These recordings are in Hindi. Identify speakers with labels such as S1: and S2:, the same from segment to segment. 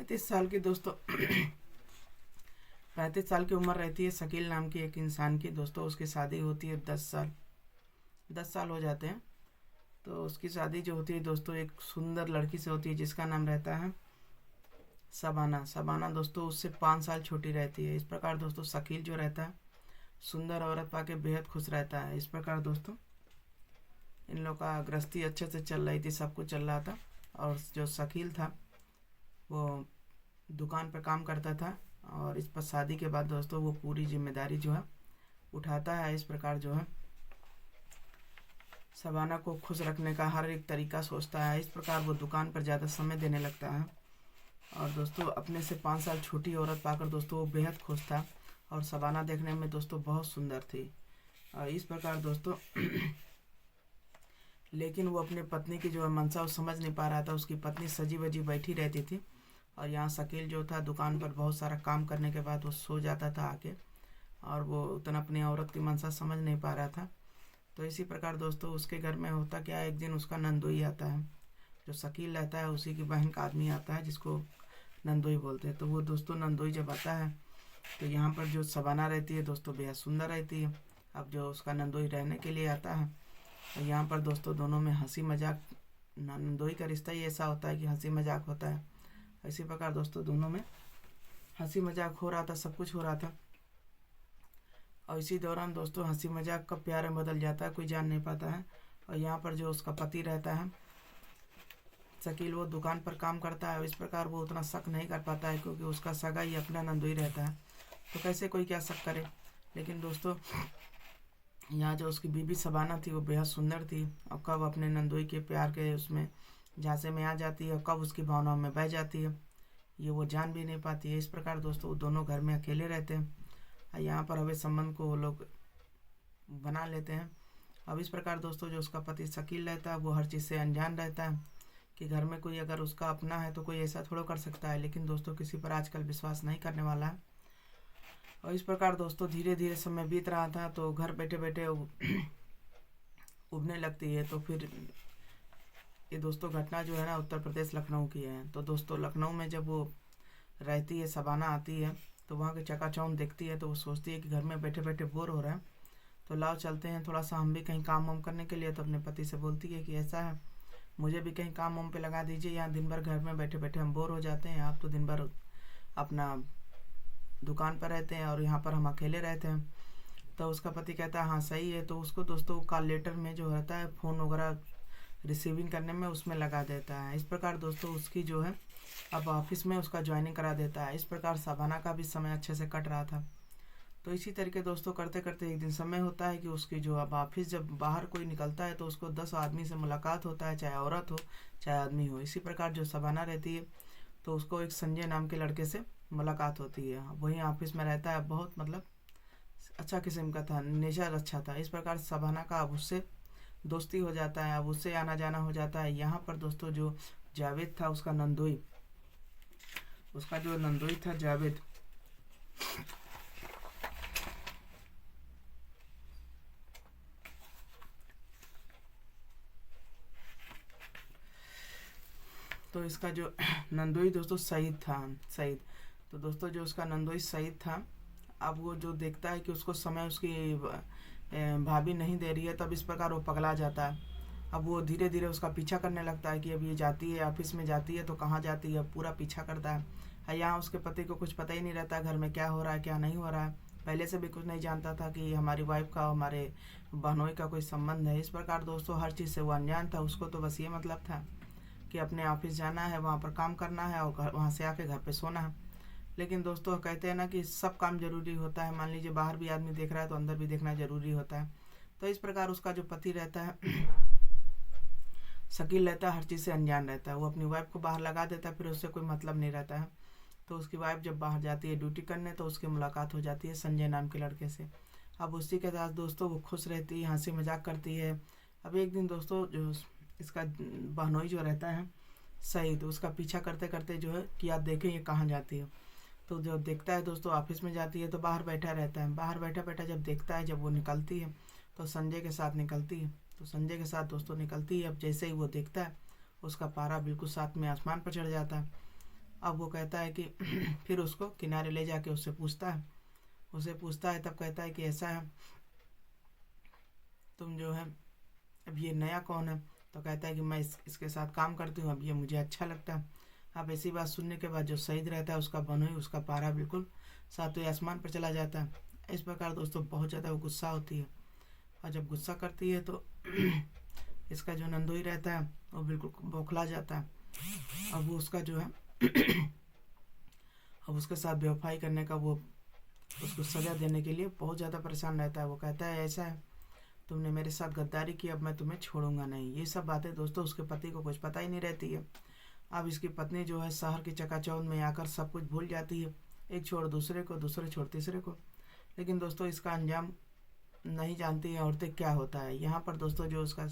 S1: 35 साल की दोस्तों 35 साल की उम्र रहती है शकील नाम की एक इंसान की। दोस्तों उसकी शादी होती है 10 साल हो जाते हैं। तो उसकी शादी जो होती है दोस्तों एक सुंदर लड़की से होती है जिसका नाम रहता है शबाना। शबाना दोस्तों उससे 5 साल छोटी रहती है। इस प्रकार दोस्तों शकील जो रहता है सुंदर औरत पाके बेहद खुश रहता है। इस प्रकार दोस्तों इन लोग का गृहस्थी अच्छे से चल रही थी, सब कुछ चल रहा था। और जो शकील था वो दुकान पे काम करता था। और इस पर शादी के बाद दोस्तों वो पूरी जिम्मेदारी जो है उठाता है। इस प्रकार जो है शबाना को खुश रखने का हर एक तरीका सोचता है। इस प्रकार वो दुकान पर ज़्यादा समय देने लगता है। और दोस्तों अपने से 5 साल छोटी औरत पाकर दोस्तों वो बेहद खुश था। और शबाना देखने में दोस्तों बहुत सुंदर थी। और इस प्रकार दोस्तों लेकिन वो अपनी पत्नी की जो है मंशा वो समझ नहीं पा रहा था। उसकी पत्नी सजी वजी बैठी रहती थी और यहाँ शकील जो था दुकान पर बहुत सारा काम करने के बाद वो सो जाता था आके। और वो उतना अपनी औरत की मंशा समझ नहीं पा रहा था। तो इसी प्रकार दोस्तों उसके घर में होता क्या है, एक दिन उसका नंदोई आता है। जो शकील रहता है उसी की बहन का आदमी आता है जिसको नंदोई बोलते हैं। तो वो दोस्तों नंदोई जब आता है तो यहाँ पर जो शबाना रहती है दोस्तों बेहद सुंदर रहती है। अब जो उसका नंदोई रहने के लिए आता है तो यहाँ पर दोस्तों दोनों में हंसी मजाक, नंदोई का रिश्ता ही ऐसा होता है कि हंसी मजाक होता है। इसी प्रकार दोस्तों दोनों में हंसी मजाक हो रहा था, सब कुछ हो रहा था। और इसी दौरान दोस्तों हंसी मजाक का प्यार में बदल जाता है, कोई जान नहीं पाता है। और यहाँ पर जो उसका पति रहता है शकील वो दुकान पर काम करता है। इस प्रकार वो उतना शक नहीं कर पाता है क्योंकि उसका सगा ही अपना नंदोई रहता है, तो कैसे कोई क्या शक करे। लेकिन दोस्तों यहाँ जो उसकी बीबी शबाना थी वो बेहद सुंदर थी। और कब अपने नंदोई के प्यार के उसमें झांसे में आ जाती है, कब उसकी भावनाओं में बह जाती है, ये वो जान भी नहीं पाती है। इस प्रकार दोस्तों वो दोनों घर में अकेले रहते हैं। यहाँ पर हवे संबंध को वो लोग बना लेते हैं। अब इस प्रकार दोस्तों जो उसका पति शकील रहता है वो हर चीज़ से अनजान रहता है कि घर में कोई अगर उसका अपना है तो कोई ऐसा थोड़ा कर सकता है। लेकिन दोस्तों किसी पर आजकल विश्वास नहीं करने वाला है। और इस प्रकार दोस्तों धीरे धीरे समय बीत रहा था तो घर बैठे बैठे उबने लगती है। तो फिर ये दोस्तों घटना जो है ना उत्तर प्रदेश लखनऊ की है। तो दोस्तों लखनऊ में जब वो रहती है शबाना आती है तो वहाँ के चकाचौंध देखती है। तो वो सोचती है कि घर में बैठे बैठे बोर हो रहा है तो लाओ चलते हैं थोड़ा सा हम भी कहीं काम वाम करने के लिए। तो अपने पति से बोलती है कि ऐसा है मुझे भी कहीं काम वाम पे लगा दीजिए, यहाँ दिन भर घर में बैठे बैठे हम बोर हो जाते हैं। आप तो दिन भर अपना दुकान पर रहते हैं और यहाँ पर हम अकेले रहते हैं। तो उसका पति कहता है हाँ सही है। तो उसको दोस्तों कॉल लेटर में जो रहता है फ़ोन वगैरह रिसीविंग करने में उसमें लगा देता है। इस प्रकार दोस्तों उसकी जो है अब ऑफिस में उसका ज्वाइनिंग करा देता है। इस प्रकार शबाना का भी समय अच्छे से कट रहा था। तो इसी तरीके दोस्तों करते करते एक दिन समय होता है कि उसकी जो अब ऑफिस जब बाहर कोई निकलता है तो उसको 10 आदमी से मुलाकात होता है, चाहे औरत हो चाहे आदमी हो। इसी प्रकार जो शबाना रहती है तो उसको एक संजय नाम के लड़के से मुलाकात होती है। वही ऑफिस में रहता है, बहुत मतलब अच्छा किस्म का था, नेचर अच्छा था। इस प्रकार शबाना का अब उससे दोस्ती हो जाता है, अब उससे आना जाना हो जाता है। यहाँ पर दोस्तों जो जावेद था उसका जो नंदोई था जावेद, तो इसका जो नंदोई दोस्तों सईद था, सईद। तो दोस्तों जो उसका नंदोई सईद था अब वो जो देखता है कि उसको समय उसकी भाभी नहीं दे रही है तब इस प्रकार वो पगला जाता है। अब वो धीरे धीरे उसका पीछा करने लगता है कि अब ये जाती है ऑफिस में जाती है तो कहाँ जाती है, पूरा पीछा करता है। यहाँ उसके पति को कुछ पता ही नहीं रहता घर में क्या हो रहा है क्या नहीं हो रहा है। पहले से भी कुछ नहीं जानता था कि हमारी वाइफ का हमारे बहनोई का कोई संबंध है। इस प्रकार दोस्तों हर चीज़ से वो अनजान था। उसको तो बस ये मतलब था कि अपने ऑफिस जाना है, वहाँ पर काम करना है और वहाँ से आके घर पे सोना है। लेकिन दोस्तों कहते हैं ना कि सब काम जरूरी होता है। मान लीजिए बाहर भी आदमी देख रहा है तो अंदर भी देखना जरूरी होता है। तो इस प्रकार उसका जो पति रहता है शकील रहता है हर चीज़ से अनजान रहता है। वो अपनी वाइफ को बाहर लगा देता है, फिर उससे कोई मतलब नहीं रहता है। तो उसकी वाइफ जब बाहर जाती है ड्यूटी करने तो उसकी मुलाकात हो जाती है संजय नाम के लड़के से। अब उसी के साथ दोस्तों वो खुश रहती है, हंसी मजाक करती है। अब एक दिन दोस्तों जो इसका बहनोई जो रहता है सईद, उसका पीछा करते करते जो है कि आप देखें ये कहाँ जाती है। तो जो देखता है दोस्तों ऑफिस में जाती है तो बाहर बैठा रहता है। बाहर बैठा बैठा जब देखता है जब वो निकलती है तो संजय के साथ निकलती है। तो संजय के साथ दोस्तों निकलती है। अब जैसे ही वो देखता है उसका पारा बिल्कुल साथ में आसमान पर चढ़ जाता है। अब वो कहता है कि फिर उसको किनारे ले जाके उससे पूछता है, तब कहता है कि ऐसा है, तुम जो है अब ये नया कौन है? तो कहता है कि मैं इसके साथ काम करती हूँ, अब ये मुझे अच्छा लगता है। अब ऐसी बात सुनने के बाद जो शहीद रहता है उसका बनोई, उसका पारा बिल्कुल सातवें आसमान पर चला जाता है। इस प्रकार दोस्तों बहुत ज़्यादा वो गुस्सा होती है, और जब गुस्सा करती है तो इसका जो नंदोई रहता है वो बिल्कुल बौखला जाता है। अब वो उसका जो है अब उसके साथ बेवफाई करने का वो उसको सज़ा देने के लिए बहुत ज़्यादा परेशान रहता है। वो कहता है ऐसा है, तुमने मेरे साथ गद्दारी की, अब मैं तुम्हें छोड़ूंगा नहीं। ये सब बातें दोस्तों उसके पति को कुछ पता ही नहीं रहती है। अब इसकी पत्नी जो है शहर की चकाचौंध में आकर सब कुछ भूल जाती है, एक छोड़ दूसरे को, दूसरे छोड़ तीसरे को। लेकिन दोस्तों इसका अंजाम नहीं जानती है औरतें क्या होता है। यहाँ पर दोस्तों जो उसका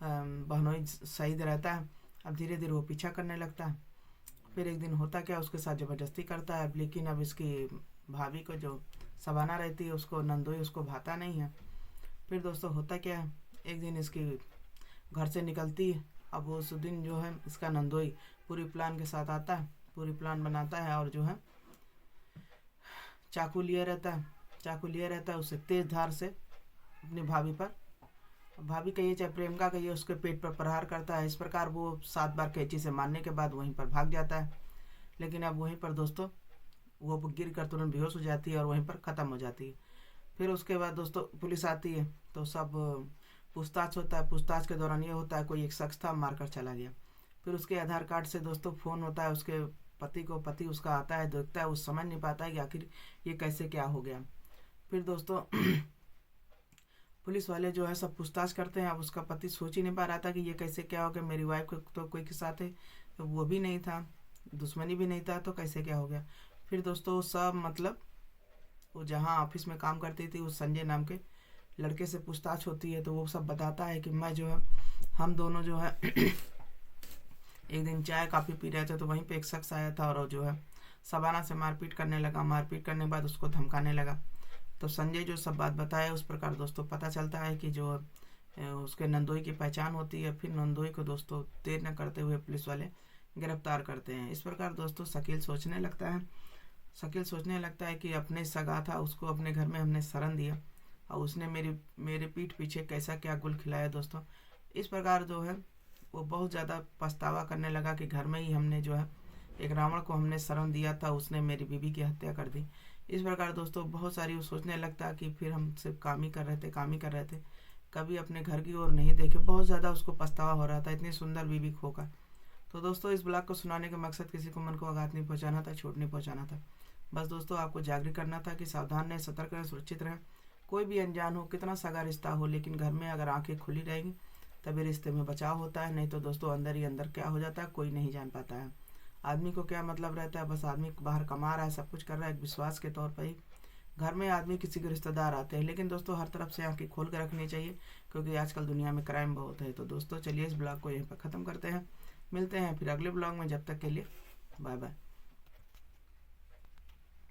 S1: बहनोई शहीद रहता है, अब धीरे धीरे वो पीछा करने लगता है। फिर एक दिन होता क्या, उसके साथ ज़बरदस्ती करता है। लेकिन अब इसकी भाभी को जो सबाना रहती है उसको नंदोई उसको भाता नहीं है। फिर दोस्तों होता क्या है, एक दिन इसकी घर से निकलती है। अब उस दिन जो है इसका नंदोई पूरी प्लान के साथ आता है, पूरी प्लान बनाता है, और जो है चाकू लिए रहता है, उससे तेज धार से अपनी भाभी पर, भाभी कहिए चाहे प्रेमिका कहिए, उसके पेट पर प्रहार करता है। इस प्रकार वो 7 बार कैंची से मारने के बाद वहीं पर भाग जाता है। लेकिन अब वहीं पर दोस्तों वो गिर कर तुरंत बेहोश हो जाती है और वहीं पर ख़त्म हो जाती है। फिर उसके बाद दोस्तों पुलिस आती है तो सब पूछताछ होता है। पूछताछ के दौरान ये होता है कोई एक शख्स था, मारकर चला गया। फिर उसके आधार कार्ड से दोस्तों फ़ोन होता है उसके पति को, पति उसका आता है, देखता है, वो समझ नहीं पाता है कि आखिर ये कैसे क्या हो गया। फिर दोस्तों पुलिस वाले जो है सब पूछताछ करते हैं। अब उसका पति सोच ही नहीं पा रहा था कि ये कैसे क्या हो गया, मेरी वाइफ को तो कोई के साथ है तो वो भी नहीं था, दुश्मनी भी नहीं था, तो कैसे क्या हो गया। फिर दोस्तों सब मतलब वो जहाँ ऑफिस में काम करती थी उस संजय नाम के लड़के से पूछताछ होती है, तो वो सब बताता है कि मैं जो है हम दोनों जो है एक दिन चाय काफ़ी पी रहे थे, तो वहीं पे एक शख्स आया था और जो है शबाना से मारपीट करने लगा। मारपीट करने के बाद उसको धमकाने लगा। तो संजय जो सब बात बताया उस प्रकार दोस्तों पता चलता है कि जो उसके नंदोई की पहचान होती है। फिर नंदोई को दोस्तों देर न करते हुए पुलिस वाले गिरफ्तार करते हैं। इस प्रकार दोस्तों शकील सोचने लगता है कि अपने सगा था, उसको अपने घर में हमने शरण दिया और उसने मेरे पीठ पीछे कैसा क्या गुल खिलाया दोस्तों। इस प्रकार जो है वो बहुत ज़्यादा पछतावा करने लगा कि घर में ही हमने जो है एक रावण को हमने शरण दिया था, उसने मेरी बीवी की हत्या कर दी। इस प्रकार दोस्तों बहुत सारी वो सोचने लगता कि फिर हम सिर्फ काम ही कर रहे थे, कभी अपने घर की ओर नहीं देखे। बहुत ज़्यादा उसको पछतावा हो रहा था इतनी सुंदर बीवी खोकर। तो दोस्तों इस ब्लॉग को सुनाने का मकसद किसी को मन को आघात नहीं पहुंचाना था, चोट नहीं पहुंचाना था। बस दोस्तों आपको जागरूक करना था कि सावधान रहें, सतर्क रहें, सुरक्षित रहें। कोई भी अनजान हो, कितना सगा रिश्ता हो, लेकिन घर में अगर आंखें खुली रहेंगी तभी रिश्ते में बचाव होता है। नहीं तो दोस्तों अंदर ही अंदर क्या हो जाता है कोई नहीं जान पाता है। आदमी को क्या मतलब रहता है, बस आदमी बाहर कमा रहा है, सब कुछ कर रहा है, एक विश्वास के तौर पर ही घर में आदमी किसी के रिश्तेदार आते हैं। लेकिन दोस्तों हर तरफ से आंखें खोल कर रखनी चाहिए, क्योंकि आजकल दुनिया में क्राइम बहुत है। तो दोस्तों चलिए इस ब्लॉग को यहीं पर ख़त्म करते हैं, मिलते हैं फिर अगले ब्लॉग में। जब तक के लिए बाय बाय।